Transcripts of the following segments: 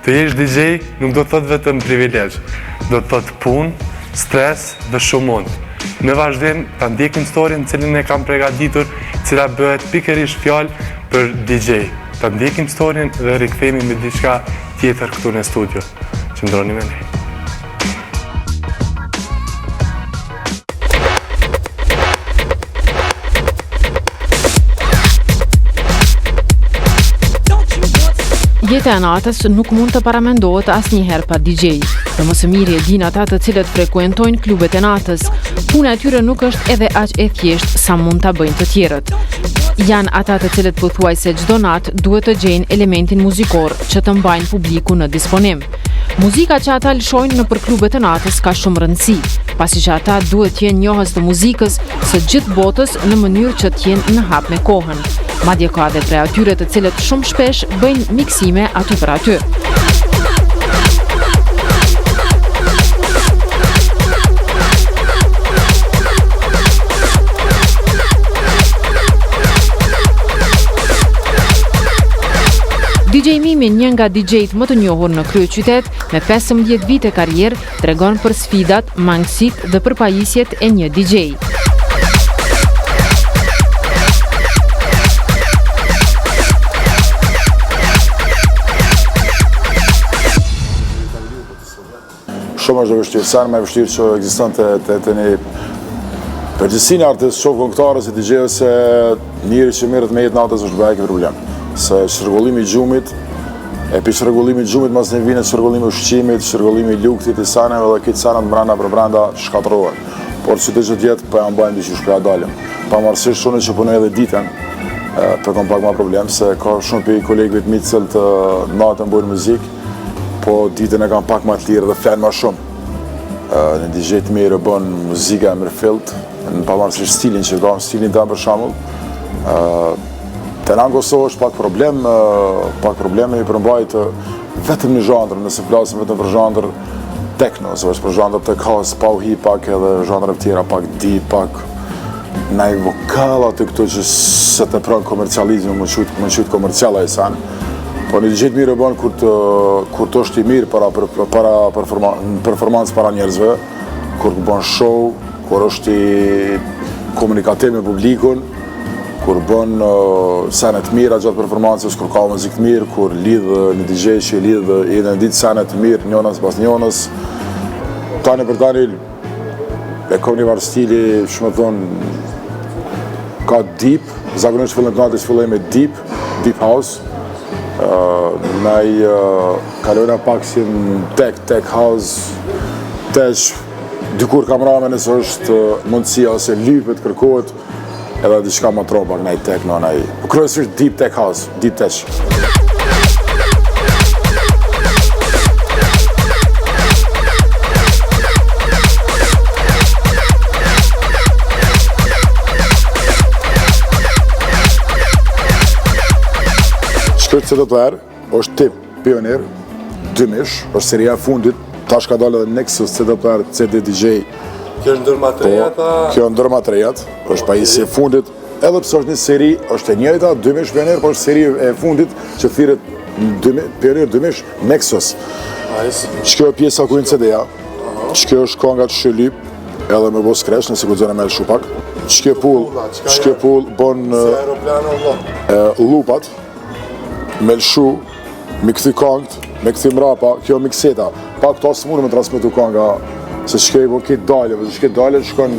Të jesh DJ nuk do të thotë vetëm privilegj, do të thotë punë, stres dhe shumë mund. Në vazhdim, ta ndjekim historinë cilën e kam përgatitur, cila bëhet pikërisht fjalë për DJ. Ta ndjekim historinë dhe rikthehemi me diçka tjetër këtu në studio. Qëndroni me ne. Jeta e natës nuk mund të paramendohet asnjëherë pa DJ. Dhe më së miri e din ata të cilët frekuentojnë klubet e natës. Puna e tyre nuk është edhe aq e thjeshtë sa mund ta bëjnë të tjerët. Janë ata të cilët pothuajse çdo natë duhet të gjejnë elementin muzikor që të mbajnë publikun në disponim. Muzika që ata lëshojnë nëpër klubet e natës ka shumë rëndësi, pasi që ata duhet të jenë njohës të muzikës së gjithë botës në mënyrë që të jenë në hap me kohën. Madje ka edhe prej atyre të cilët shumë shpesh bëjnë miksime aty për aty. DJ Mimi, një nga DJ-t më të njohur në kryeqytet, me 15 vite karrierë, tregon për sfidat, mangësitë dhe përpajisjet e një DJ. Shumë është vështirë, sa më e vështirë që ekziston të një përgjithësinë artist, shoh këngëtarë si DJ-ë se njëri që merret me jetë natës është bëjë problem. Se çrregullimi i gjumit, e pi çrregullimi i gjumit mas ne vjen çrregullimi i ushqimit, çrregullimi i luktit, i sanave dhe këtë sanat brenda për brenda shkatërrohen. Por që të çdo jetë po ja mbajmë diçka shpra dalëm. Pavarësisht shumë që punoj edhe ditën, për kam pak më problem se ka shumë pe kolegëve të mi të cilët natën bëjnë muzikë, po ditën e kam pak më të lirë dhe flenë më shumë. Në DJ të mirë bën muzika e mirëfillt, në pavarësisht stilin që ka, stilin tam për shembull. Te në Kosovë është pak probleme i përmbajt vetëm një zhandër, nëse flasim vetëm për zhandër techno, ose është për zhandër tech house, pa u hi pak edhe zhandër e tjera, pak deep, pak naj vokala të këto që se të pranë komercializmi, më qytë komerciala e sanë. Po një DJ të mirë e banë kur të është i mirë para performancë para njerëzve, kur të banë show, kur është i komunikativ me publikun, kur banë senet mira gjatë performancës, kur ka muzikë të mirë, kur lidhë një DJ që lidhë i në ditë senet të mirë, njënës pas njënës. Tani për tani, e kom një varë stili, shumë të thonë, ka deep, zakonisht fillim të natës filloj me deep house, kalojna pak si në tech house, tesh, dykur kam rame nësë është mundësia ose lypet, kërkohet, edhe diçka më tropa, nëj techno, nëj... Kryesisht deep tech house, deep tech. Shkët CDPR është tip pionir, 2000, është seria e fundit, tash ka dalë edhe Nexus CDPR CD DJ. Kjo është ndër matrejat? Kjo është ndër matrejat, është pajisje e fundit, edhe pse është një seri, është e njëjta, 2000 pionir, por është seri e fundit që thirret pionir 2000 Nexus. Shkjo e pjesa ku në CD-ja, shkjo është konga të shëlyp, edhe me bo skresh, nëse ku zënë me lëshu pak. Shkjo pull bon lupat, me lëshu, me këthi kongët, me këthi mrapa, kjo mikseta. Pa këta së mundë me transmitu konga, se shkej po këtë dalje, se shkej dalje shkon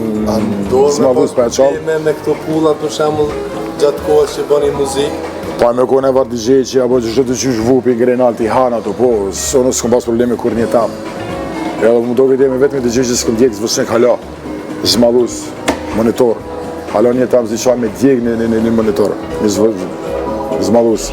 s'mavus për e qalë. Me këto pullat për shemull gjatë kohës që bëni muzikë? Pa me kone var DJ që apo që të qysh vupi, grenal t'i hana të po, sonë s'kom pas probleme kur një tam. Edhe më do këtë jemi vetëmi DJ që s'kom djekë zvësnek hala, s'mavus, monitor. Hala një tam zdi qanë me djekë një monitor, një s'mavus.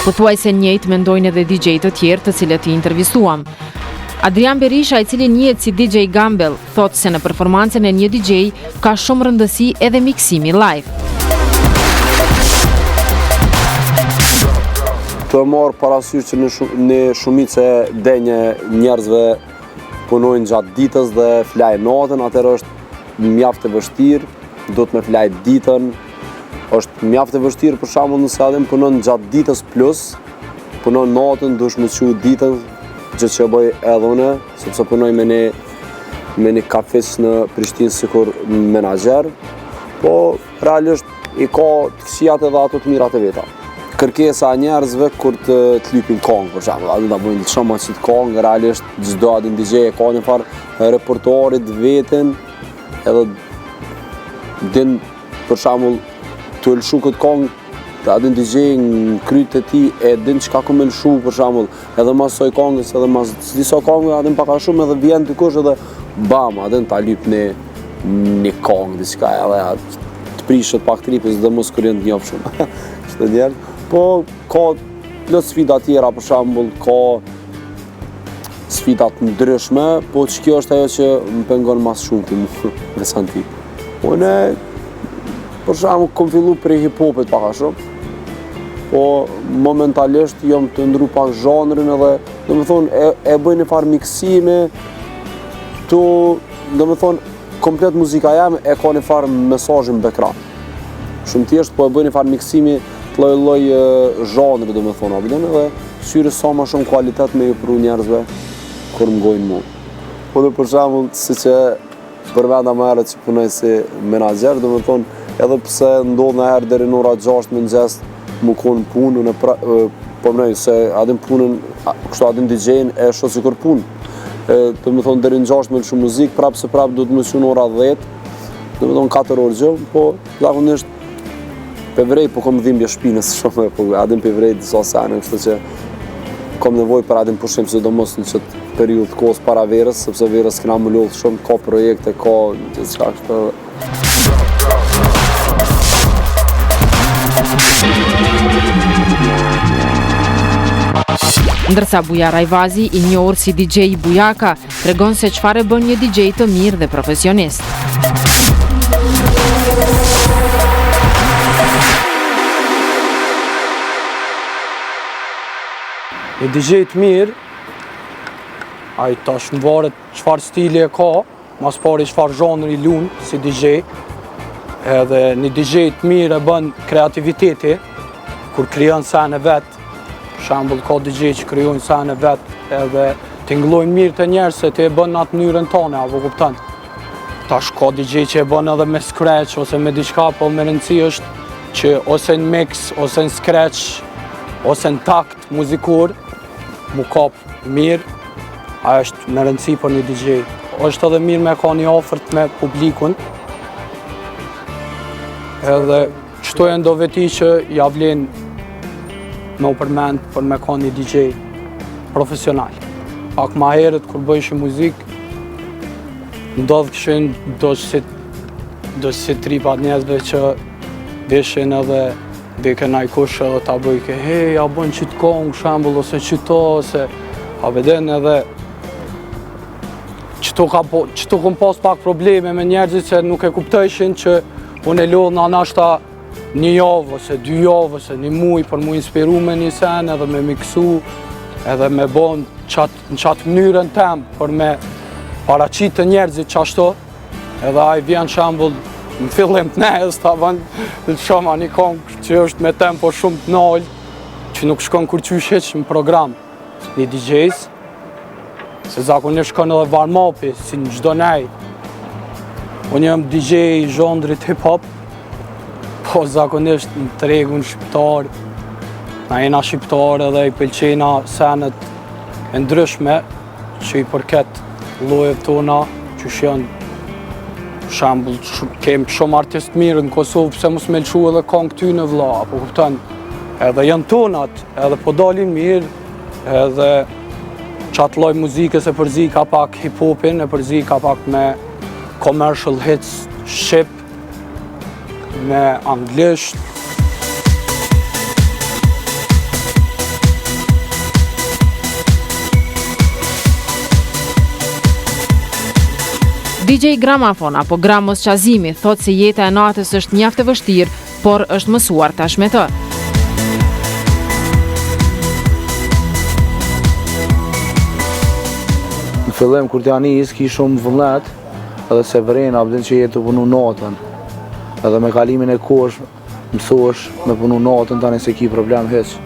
Pothuajse njëjtë mendojnë edhe DJ të tjerë të cilët i intervistuam. Adrian Berisha, i cili njihet si DJ Gambel, thot se në performancën e një DJ ka shumë rëndësi edhe miksimi live. Të marrë parasysh që në shumicë e denje njerëzve punojnë gjatë ditës dhe flajnë natën, atëherë është mjaft e vështirë, do të me flajnë ditën, është mjaft e vështirë për shembull nëse adem punon gjatë ditës plus, punon natën, dush me çu ditën, gjë që bëj edhe unë, sepse punoj me një kafes në Prishtinë sikur menaxher, po realisht i ka të këqijat edhe ato të mirat e veta. Kërkesa e njerëzve kur të lypin kongë, për shembull, atë ta bëjnë shumë ashtu të kongë, realisht çdo atë DJ e ka një farë repertoarit vetën, edhe din për shembull të lëshu këtë kongë, atë DJ në kryt e ti e din çka ku me lëshu për shembull, edhe mas soj kongës, edhe mas disa kongë, atë pak a shumë edhe vjen dikush edhe bam, atë ta lyp një kongë diçka edhe të prishet pak tripës dhe mos kur janë të njofshëm. Kështu njerë. Po ka plot sfida tjera, për shembull, ka sfidat ndryshme, po që kjo është ajo që më pengon mas shumë të mu, veçanti. Unë, për shembull, kom fillu prej hip-hopit pak a shumë, po momentalisht jam të ndru pak zhanrin edhe, do më thonë, e bëj një farë miksime, do më thonë, komplet muzika jam e ka një farë mesazhin background. Shumë thjesht, po e bëj një farë miksimi lloj zhanri, do më thonë, abiden, edhe syri sa ma shumë kualitet me i pru njerëzve kur më gojnë mu. Po dhe për shembull, si që përmenda më herët që punoj si menaxher, do më thonë, edhe pse ndodh në herë deri në ora 6 mëngjes më konë punë, unë po mënoj se adin punën, kështu adin DJ-n e shoh sikur punë. Do më thonë deri në 6 me lëshu muzikë, prapë se prapë do të më lëshu në ora 10, do më thonë 4 orë gjë, po zakonisht pevrej po kom dhimbje shpinës shumë, po adin pevrej disa sene, kështu që kom nevoj për adin pushim, sidomos në qëtë periudhë kohës para verës, sepse verës kena më lodhë shumë, ka projekte, ka gjithçka kështu. Ndërsa Buja Rajvazi, i njohur si DJ Bujaka, tregon se çfarë bën një DJ të mirë dhe profesionist. Një DJ të mirë, ai tash në varet çfarë stili e ka, mas pari çfarë zhanri lun si DJ, edhe një DJ të mirë e bën kreativiteti, kur krijon sene vet. Për shembull, ka DJ që krijojnë sene vet, edhe tingëllojnë mirë të njerëz se ti e bën në atë mënyrën tone, apo kupton? Tash ka DJ që e bën edhe me scratch ose me diçka, po më rëndësi është që ose në mix, ose në scratch, ose në takt muzikur, mu kap mirë, ajo është me rëndësi për një DJ. Është edhe mirë me ka një ofert me publikun, edhe qëto e ndo veti që ja vlen me u përmend për me ka një DJ profesional. Pak ma herët kur bëjshë muzikë, ndodhë këshin do që si tripat njerëzve që deshin edhe dike na i kush edhe ta bëjke, hej, a bën qitë kongë, shambull, ose qito, ose a veden edhe qëto kom pas pak probleme me njerëzit që nuk e kuptojshin që unë e lodhë në anashta një javë, ose 2 javë, ose një muj për mu inspiru me një sen, edhe me miksu, edhe me bon në qatë mënyrën tem, për me paraqit të njerëzit qashto, edhe a i vjen shambull në fillim të nejës, ta vën të shoma një kongë që është me tempo shumë të nalë, që nuk shkon kur qysh heq në program një DJs, se zakonisht shkon edhe warm-upi, si në gjdo nej. Unë jam DJ i zhondrit hip-hop, po zakonisht në tregun shqiptar, na jena shqiptar edhe i pëlqena senet e ndryshme, që i përket llojet tona, që janë për shembull, kem shumë artist mirë në Kosovë, pse mos me lëshu edhe kongë ty në vlla, apo kupton? Edhe janë tonat, edhe po dalin mirë, edhe qatë lloj muzikës e përzi ka pak hip-hopin, e përzi ka pak me commercial hits shqip, me anglisht. DJ Gramafon apo Gramos Qazimi thot se jeta e natës është mjaft e vështirë, por është mësuar tash me të. Në fillim kur t'ja nis ki shumë vullnet, edhe se vrena abdin që jetë të punu natën. Edhe me kalimin e kohësh mësohesh me punu natën tani se ki problem heq.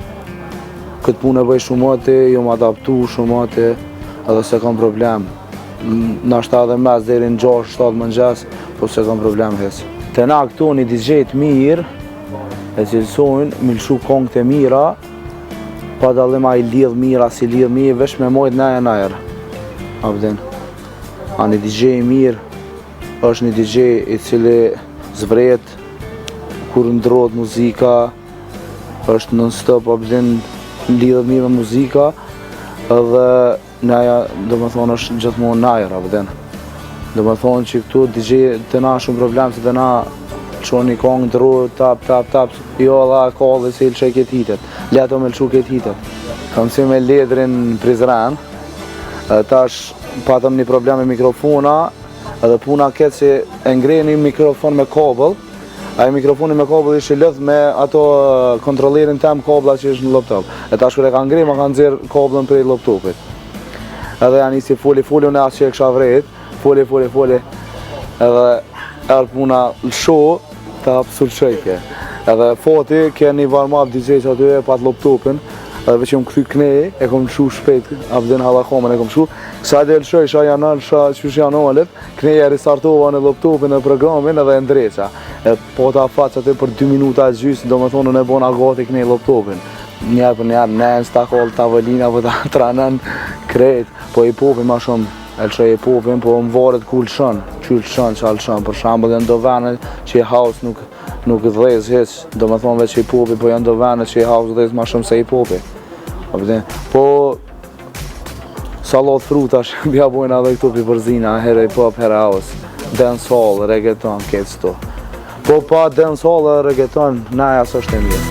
Këtë punë e bëj shumë ati, jo më adaptu shumë ati, edhe se kam problem. Nashta edhe mes deri në 6-7 mëngjes, po se kam problem heq. Te na këtu një DJ-t mirë, e cilësojnë, me lëshu kongët e mira, pa dallim a i lidh mira, si lidh mirë, vesh me mojt najer. Abdin. A një DJ mirë, është një DJ i cili zvret, kur ndrohet muzika, është non-stop, abdin, lidhet mirë me muzika, edhe naja, do më thonë, është gjithmonë najer, abdin. Do më thonë që këtu DJ të na shumë problem, se të na qonë një kongë ndrohet, tap, jo dha kalli se ilë që i këtë hitet, leto me lëshu këtë hitet. Kam si me ledrin Prizren, tash patëm një problem me mikrofona, edhe puna këtë që e ngrej një mikrofon me kabel, a i mikrofoni me kabel ishte lëth me ato kontrolerin tem kabla që ishtë në laptop. E tash kër e ka ngrej, ma ka nëzirë kablën prej laptopit. Edhe janë isi foli, unë asë që e kësha vrejt, foli, edhe erë puna lësho, ta absurd shëjtje. Edhe fati, ke një warm-up DJ që aty e pat laptopin, edhe veç jom këthy knej, e kom lëshu shpejt, abdin halakomen e kom lëshu. Kësa dhe lëshoj, isha janal, qysh janolet, knej e restartova në laptopin e programin edhe e ndreqa. E po ta faqë aty për 2 minuta e gjysë, do me thonë në bona gati knej laptopin. Njerë për njerë, nens, ta koll, tavolina, po ta tranen krejt. Po i popin ma shumë, e lëshoj i popin, po më varet ku lëshon, që lëshon, për shambull janë do vene që i house nuk dhez heq, do me thonë veç i popi, po janë do vene që i house dhez ma shumë se i popi. Po salat frutash, bja bojna dhe këtu pi përzina, herë i pop, herë house, dancehall, reggaeton, këtë sto. Po pa dancehall e reggaeton, naja së është e mirë.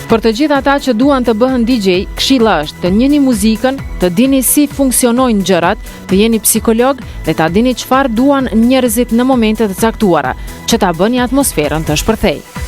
Për të gjithë ata që duan të bëhen DJ, këshilla është të njihni muzikën, të dini si funksionojnë gjërat, të jeni psikolog dhe ta dini çfarë duan njerëzit në momente të caktuara, që ta bëni atmosferën të shpërthejë.